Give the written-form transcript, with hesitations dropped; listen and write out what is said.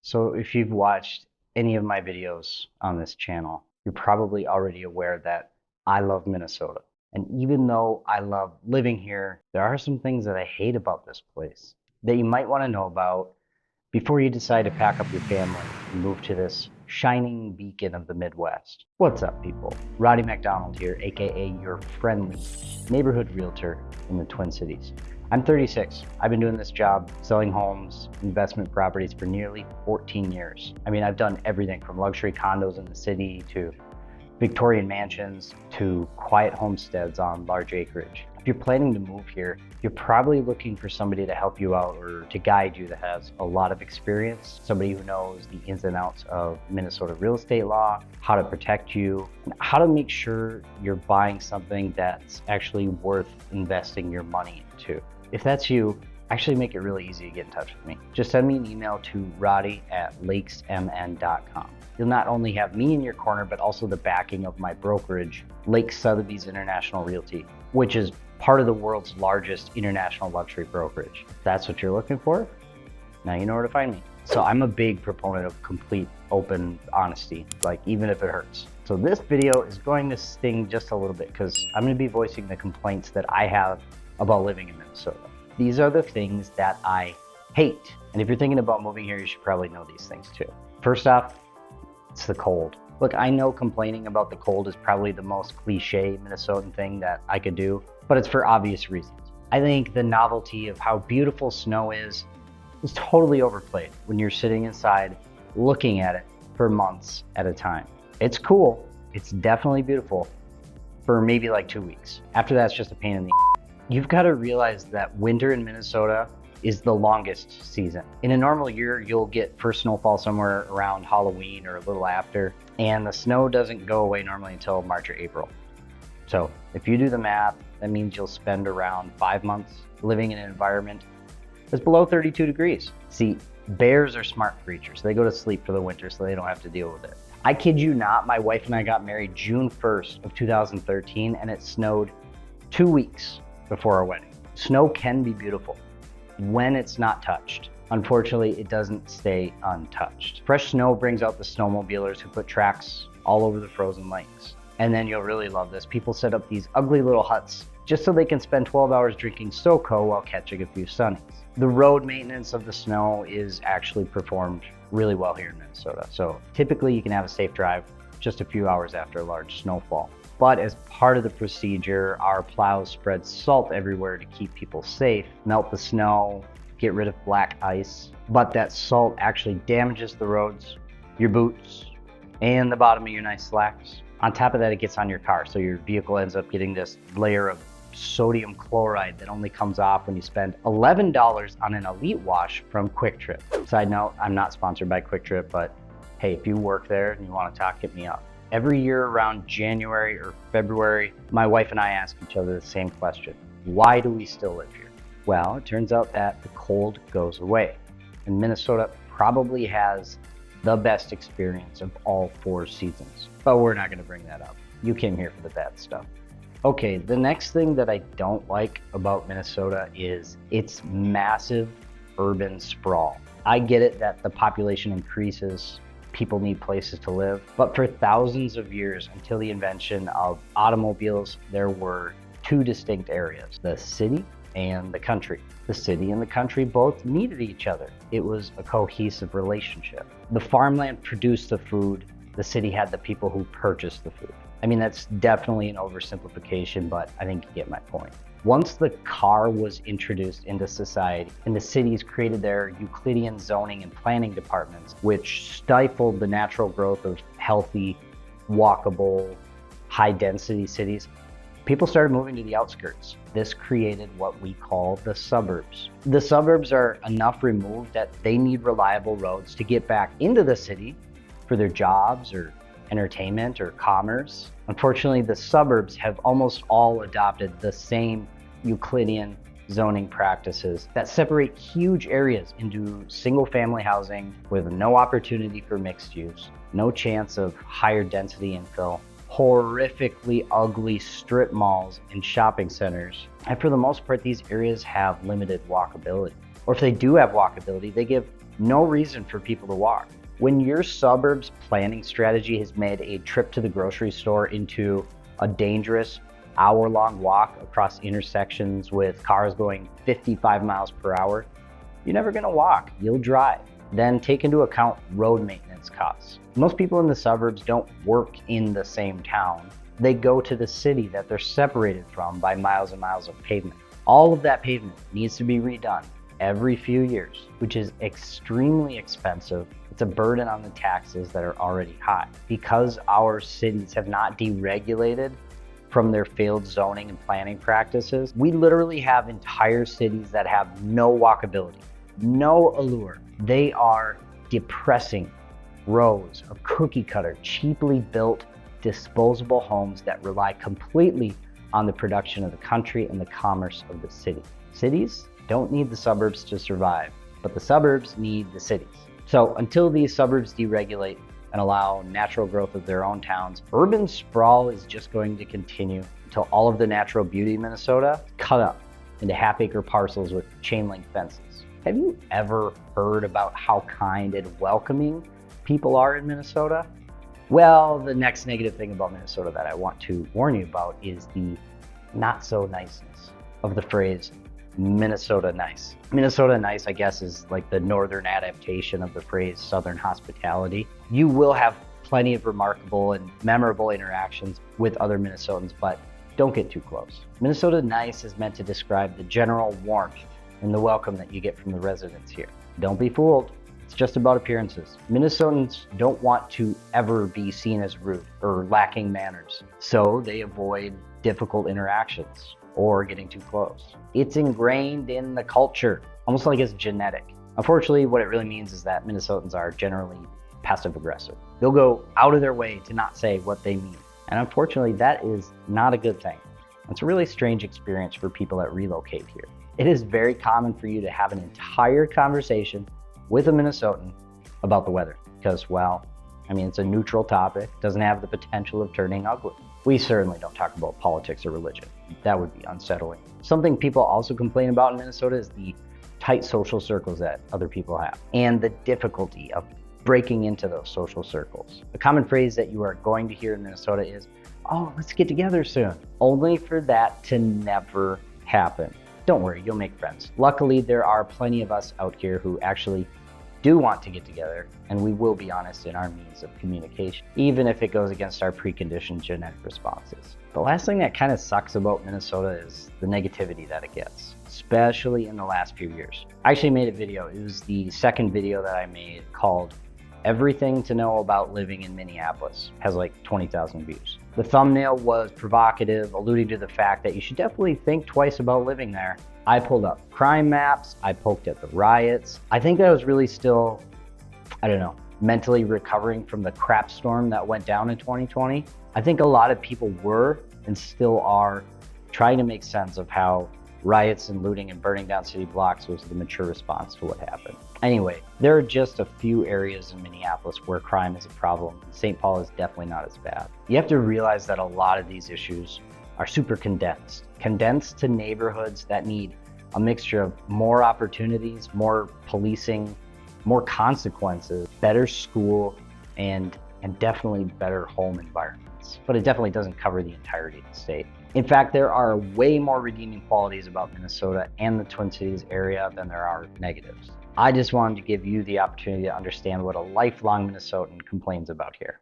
So if you've watched any of my videos on this channel, you're probably already aware that I love Minnesota. And even though I love living here, there are some things that I hate about this place that you might want to know about before you decide to pack up your family and move to this shining beacon of the Midwest. What's up, people? Roddy McDonald here, aka your friendly neighborhood realtor in the Twin Cities. I'm 36. I've been doing this job, selling homes, investment properties for nearly 14 years. I mean, I've done everything from luxury condos in the city to Victorian mansions to quiet homesteads on large acreage. If you're planning to move here, you're probably looking for somebody to help you out or to guide you that has a lot of experience, somebody who knows the ins and outs of Minnesota real estate law, how to protect you, and how to make sure you're buying something that's actually worth investing your money into. If that's you, actually make it really easy to get in touch with me. Just send me an email to roddy@lakesmn.com. You'll not only have me in your corner, but also the backing of my brokerage, Sotheby's International Realty, which is part of the world's largest international luxury brokerage. If that's what you're looking for, now you know where to find me. So I'm a big proponent of complete, open honesty, like even if it hurts. So this video is going to sting just a little bit because I'm going to be voicing the complaints that I have about living in Minnesota. These are the things that I hate. And if you're thinking about moving here, you should probably know these things too. First off, it's the cold. Look, I know complaining about the cold is probably the most cliche Minnesotan thing that I could do, but it's for obvious reasons. I think the novelty of how beautiful snow is totally overplayed when you're sitting inside looking at it for months at a time. It's cool. It's definitely beautiful for maybe like 2 weeks. After that, it's just a pain in the You've got to realize that winter in Minnesota is the longest season. In a normal year, you'll get first snowfall somewhere around Halloween or a little after, and the snow doesn't go away normally until March or April. So if you do the math, that means you'll spend around 5 months living in an environment that's below 32 degrees. See, bears are smart creatures. They go to sleep for the winter so they don't have to deal with it. I kid you not, my wife and I got married June 1st of 2013, and it snowed 2 weeks before our wedding. Snow can be beautiful when it's not touched. Unfortunately, it doesn't stay untouched. Fresh snow brings out the snowmobilers who put tracks all over the frozen lakes. And then you'll really love this. People set up these ugly little huts just so they can spend 12 hours drinking SoCo while catching a few sunnies. The road maintenance of the snow is actually performed really well here in Minnesota. So typically you can have a safe drive just a few hours after a large snowfall. But as part of the procedure, our plows spread salt everywhere to keep people safe, melt the snow, get rid of black ice. But that salt actually damages the roads, your boots, and the bottom of your nice slacks. On top of that, it gets on your car, so your vehicle ends up getting this layer of sodium chloride that only comes off when you spend $11 on an Elite Wash from Quick Trip. Side note, I'm not sponsored by Quick Trip, but hey, if you work there and you want to talk, hit me up. Every year around January or February, my wife and I ask each other the same question. Why do we still live here? Well, it turns out that the cold goes away. And Minnesota probably has the best experience of all 4 seasons. But we're not going to bring that up. You came here for the bad stuff. Okay, the next thing that I don't like about Minnesota is its massive urban sprawl. I get it that the population increases, people need places to live. But for thousands of years, until the invention of automobiles, there were 2 distinct areas, the city and the country. The city and the country both needed each other. It was a cohesive relationship. The farmland produced the food, the city had the people who purchased the food. I mean, that's definitely an oversimplification, but I think you get my point. Once the car was introduced into society and the cities created their Euclidean zoning and planning departments, which stifled the natural growth of healthy, walkable, high-density cities, people started moving to the outskirts. This created what we call the suburbs. The suburbs are enough removed that they need reliable roads to get back into the city for their jobs or entertainment or commerce. Unfortunately, the suburbs have almost all adopted the same Euclidean zoning practices that separate huge areas into single-family housing with no opportunity for mixed use, no chance of higher density infill, horrifically ugly strip malls and shopping centers. And for the most part, these areas have limited walkability. Or if they do have walkability, they give no reason for people to walk. When your suburbs planning strategy has made a trip to the grocery store into a dangerous hour-long walk across intersections with cars going 55 miles per hour, you're never gonna walk, you'll drive. Then take into account road maintenance costs. Most people in the suburbs don't work in the same town. They go to the city that they're separated from by miles and miles of pavement. All of that pavement needs to be redone every few years, which is extremely expensive. It's a burden on the taxes that are already high. Because our cities have not deregulated from their failed zoning and planning practices, we literally have entire cities that have no walkability, no allure. They are depressing rows of cookie cutter, cheaply built, disposable homes that rely completely on the production of the country and the commerce of the city. Cities don't need the suburbs to survive, but the suburbs need the cities. So until these suburbs deregulate and allow natural growth of their own towns, urban sprawl is just going to continue until all of the natural beauty of Minnesota is cut up into half-acre parcels with chain link fences. Have you ever heard about how kind and welcoming people are in Minnesota? Well, the next negative thing about Minnesota that I want to warn you about is the not so niceness of the phrase Minnesota nice. Minnesota nice, I guess, is like the northern adaptation of the phrase Southern hospitality. You will have plenty of remarkable and memorable interactions with other Minnesotans, but don't get too close. Minnesota nice is meant to describe the general warmth and the welcome that you get from the residents here. Don't be fooled. It's just about appearances. Minnesotans don't want to ever be seen as rude or lacking manners, so they avoid difficult interactions or getting too close. It's ingrained in the culture, almost like it's genetic. Unfortunately, what it really means is that Minnesotans are generally passive aggressive. They'll go out of their way to not say what they mean. And unfortunately, that is not a good thing. It's a really strange experience for people that relocate here. It is very common for you to have an entire conversation with a Minnesotan about the weather because, well, I mean, it's a neutral topic, doesn't have the potential of turning ugly. We certainly don't talk about politics or religion. That would be unsettling. Something people also complain about in Minnesota is the tight social circles that other people have and the difficulty of breaking into those social circles. A common phrase that you are going to hear in Minnesota is, "Oh, let's get together soon," only for that to never happen. Don't worry, you'll make friends. Luckily, there are plenty of us out here who actually do want to get together, and we will be honest in our means of communication, even if it goes against our preconditioned genetic responses. The last thing that kind of sucks about Minnesota is the negativity that it gets, especially in the last few years. I actually made a video. It was the second video that I made called Everything to Know About Living in Minneapolis. It has like 20,000 views. The thumbnail was provocative, alluding to the fact that you should definitely think twice about living there. I pulled up crime maps, I poked at the riots. I think I was really still, mentally recovering from the crap storm that went down in 2020. I think a lot of people were and still are trying to make sense of how riots and looting and burning down city blocks was the mature response to what happened. Anyway, there are just a few areas in Minneapolis where crime is a problem. St. Paul is definitely not as bad. You have to realize that a lot of these issues are super condensed to neighborhoods that need a mixture of more opportunities, more policing, more consequences, better school, and definitely better home environments. But it definitely doesn't cover the entirety of the state. In fact, there are way more redeeming qualities about Minnesota and the Twin Cities area than there are negatives. I just wanted to give you the opportunity to understand what a lifelong Minnesotan complains about here.